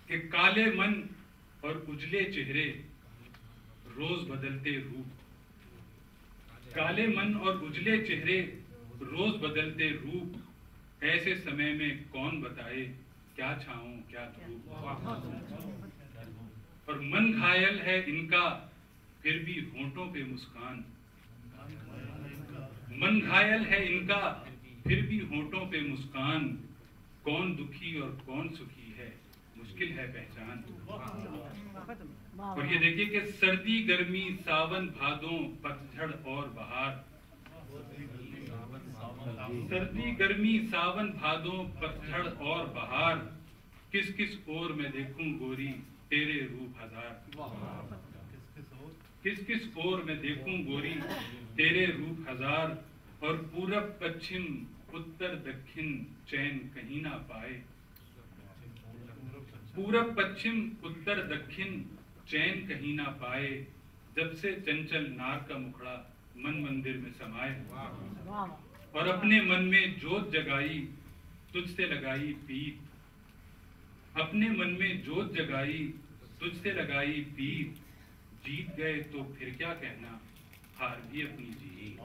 कि काले मन और उजले चेहरे, रोज बदलते रूप। काले मन और उजले चेहरे, रोज बदलते रूप। ऐसे समय में कौन बताए क्या छाऊं क्या धूप। और मन घायल है इनका, फिर भी होंठों पे मुस्कान। मन घायल है इनका, फिर भी होंठों पे मुस्कान। कौन दुखी और कौन सुखी है, मुश्किल है पहचान। और ये देखिए कि सर्दी गर्मी सावन भादों पतझड़ और बहार। सर्दी गर्मी सावन भादों पतझड़ और बहार। किस किस ओर मैं देखूं गोरी तेरे रूप हजार। किस किस ओर मैं देखूं गोरी तेरे रूप हजार। और पूरब पश्चिम उत्तर दक्षिण चैन कहीं ना पाए। पूरब पश्चिम उत्तर दक्षिण चैन कहीं ना पाए। जब से चंचल नार का मुखड़ा मन मंदिर में समाये। और अपने मन में जोत जगाई तुझसे लगाई पीत। अपने मन में जोत जगाई तुझसे लगाई पीत। जीत गए तो फिर क्या कहना, हार भी अपनी जी।